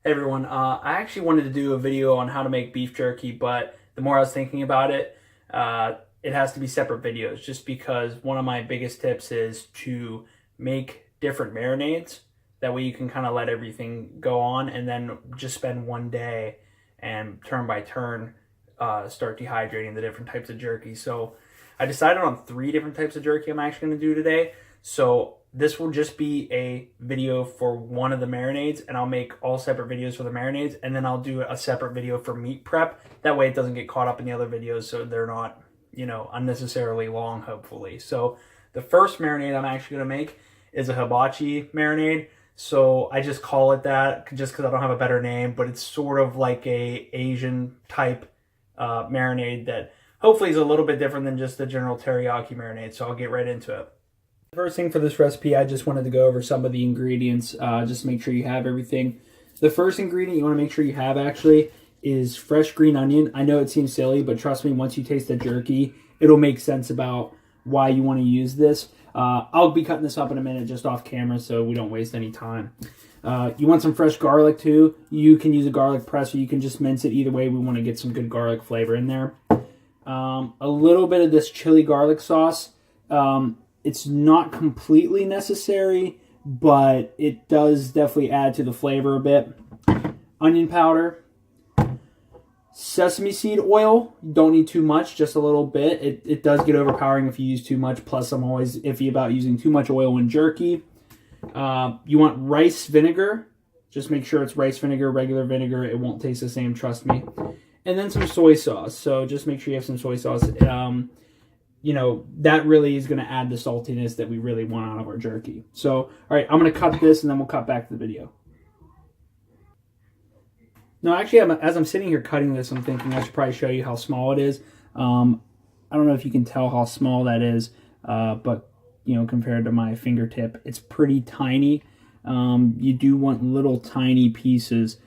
Hey everyone, I actually wanted to do a video on how to make beef jerky, but the more I was thinking about it, it has to be separate videos just because one of my biggest tips is to make different marinades. That way you can kind of let everything go on and then just spend one day and turn by turn start dehydrating the different types of jerky. So I decided on 3 different types of jerky I'm actually going to do today. So this will just be a video for one of the marinades, and I'll make all separate videos for the marinades, and then I'll do a separate video for meat prep. That way it doesn't get caught up in the other videos, so they're not, unnecessarily long, hopefully. So the first marinade I'm actually going to make is a hibachi marinade. So I just call it that just because I don't have a better name, but it's sort of like a Asian type marinade that hopefully is a little bit different than just the general teriyaki marinade. So I'll get right into it. First thing for this recipe, I just wanted to go over some of the ingredients, just to make sure you have everything. The first ingredient you want to make sure you have actually is fresh green onion. I know it seems silly, but trust me, once you taste the jerky, it'll make sense about why you want to use this. I'll be cutting this up in a minute just off camera so we don't waste any time. You want some fresh garlic too. You can use a garlic press or you can just mince it. Either way, we want to get some good garlic flavor in there. A little bit of this chili garlic sauce. It's not completely necessary, but it does definitely add to the flavor a bit. Onion powder. Sesame seed oil. You don't need too much, just a little bit. It does get overpowering if you use too much. Plus, I'm always iffy about using too much oil in jerky. You want rice vinegar. Just make sure it's rice vinegar, regular vinegar. It won't taste the same, trust me. And then some soy sauce. So just make sure you have some soy sauce. That really is going to add the saltiness that we really want out of our jerky. So, all right, I'm going to cut this and then we'll cut back to the video. No, actually, as I'm sitting here cutting this, I'm thinking I should probably show you how small it is. I don't know if you can tell how small that is, but, compared to my fingertip, it's pretty tiny. You do want little tiny pieces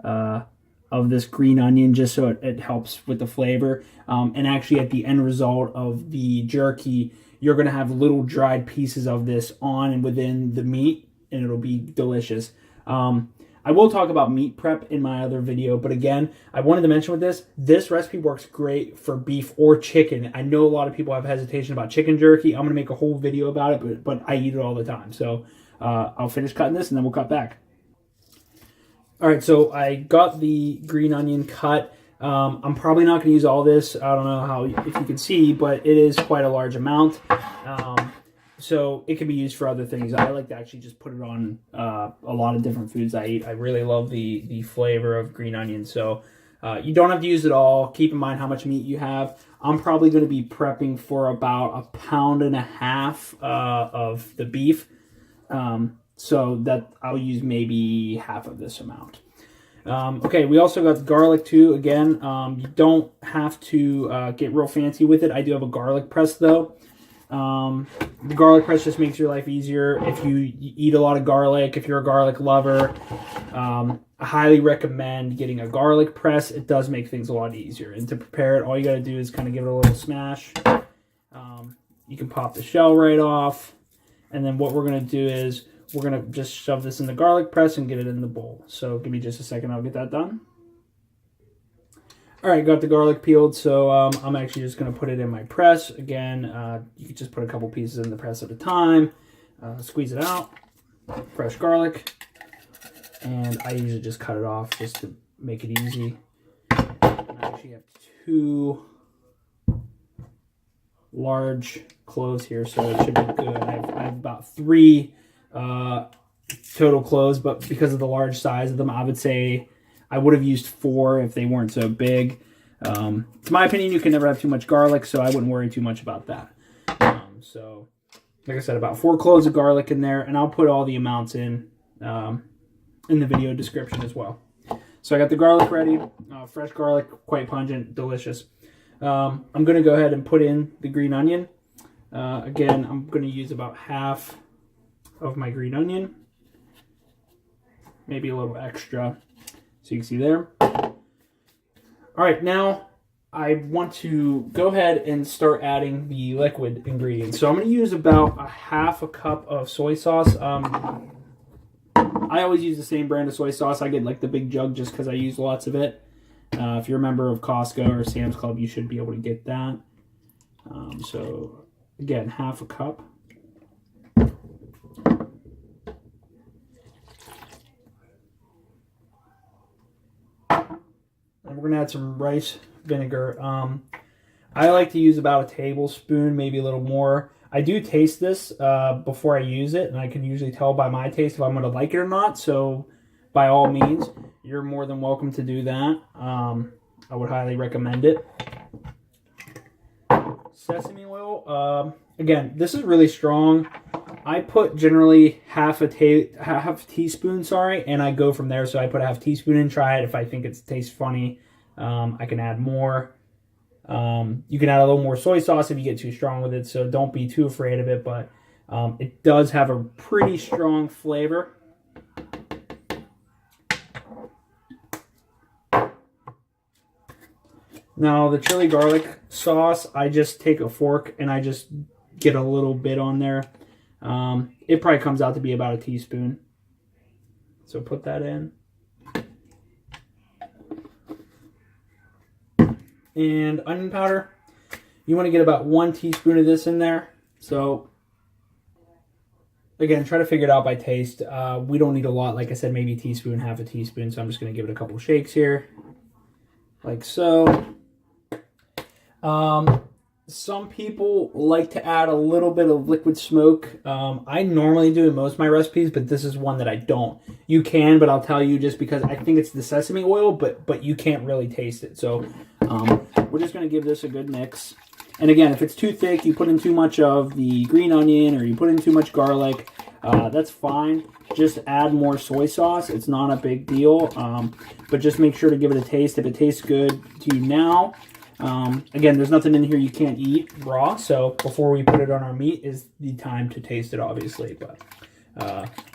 of this green onion just so it helps with the flavor. And actually at the end result of the jerky, you're going to have little dried pieces of this on and within the meat, and it'll be delicious. I will talk about meat prep in my other video, but again, I wanted to mention with this recipe works great for beef or chicken. I know a lot of people have hesitation about chicken jerky. I'm going to make a whole video about it, but I eat it all the time. So I'll finish cutting this and then we'll cut back. All right, so I got the green onion cut. I'm probably not going to use all this. I don't know if you can see, but it is quite a large amount. So it can be used for other things. I like to actually just put it on a lot of different foods I eat. I really love the flavor of green onion. So you don't have to use it all. Keep in mind how much meat you have. I'm probably going to be prepping for about 1.5 pounds of the beef. So that I'll use maybe half of this amount. Okay, we also got the garlic too. Again, you don't have to get real fancy with it. I do have a garlic press though. The garlic press just makes your life easier if you eat a lot of garlic. If you're a garlic lover, I highly recommend getting a garlic press. It does make things a lot easier. And to prepare it, all you got to do is kind of give it a little smash. You can pop the shell right off. And then what we're going to do is we're going to just shove this in the garlic press and get it in the bowl. So give me just a second, I'll get that done. All right, got the garlic peeled, so I'm actually just going to put it in my press. Again, you can just put a couple pieces in the press at a time. Squeeze it out. Fresh garlic. And I usually just cut it off just to make it easy. And I actually have 2 large cloves here, so it should be good. I have about 3 total cloves, but because of the large size of them, I would say I would have used 4 if they weren't so big. To my opinion, you can never have too much garlic, so I wouldn't worry too much about that. So, like I said, about 4 cloves of garlic in there, and I'll put all the amounts in the video description as well. So I got the garlic ready. Fresh garlic, quite pungent, delicious. I'm going to go ahead and put in the green onion. Again, I'm going to use about half of my green onion. Maybe a little extra. So you can see there. All right, now I want to go ahead and start adding the liquid ingredients. So I'm going to use about 1/2 cup of soy sauce. I always use the same brand of soy sauce. I get like the big jug just because I use lots of it. If you're a member of Costco or Sam's Club, you should be able to get that. So again, half a cup. And we're gonna add some rice vinegar. I like to use about a tablespoon, maybe a little more. I do taste this before I use it, and I can usually tell by my taste if I'm going to like it or not. So by all means, you're more than welcome to do that. I would highly recommend it. Sesame oil. Again, this is really strong. I put generally half a teaspoon, and I go from there. So I put a half teaspoon and try it. If I think it tastes funny, I can add more. You can add a little more soy sauce if you get too strong with it, so don't be too afraid of it, but it does have a pretty strong flavor. Now, the chili garlic sauce, I just take a fork and I just get a little bit on there. It probably comes out to be about a teaspoon. So put that in. And onion powder, you want to get about 1 teaspoon of this in there. So again, try to figure it out by taste. We don't need a lot, like I said, maybe a teaspoon, half a teaspoon. So I'm just going to give it a couple shakes here, like so. Some people like to add a little bit of liquid smoke. I normally do in most of my recipes, but this is one that I don't. You can, but I'll tell you just because I think it's the sesame oil, but you can't really taste it. So we're just going to give this a good mix. And again, if it's too thick, you put in too much of the green onion or you put in too much garlic, that's fine. Just add more soy sauce. It's not a big deal, but just make sure to give it a taste. If it tastes good to you now, again, there's nothing in here you can't eat raw, so before we put it on our meat is the time to taste it, obviously. But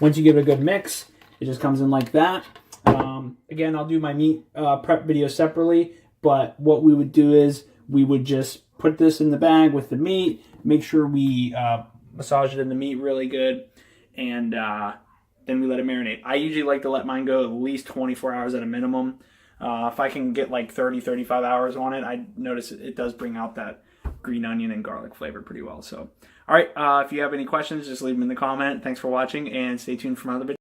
once you give it a good mix, it just comes in like that. Again, I'll do my meat prep video separately, but what we would do is we would just put this in the bag with the meat, make sure we massage it in the meat really good, and then we let it marinate. I usually like to let mine go at least 24 hours at a minimum. If I can get like 30, 35 hours on it, I notice it does bring out that green onion and garlic flavor pretty well. So, all right, if you have any questions, just leave them in the comment. Thanks for watching, and stay tuned for my other videos.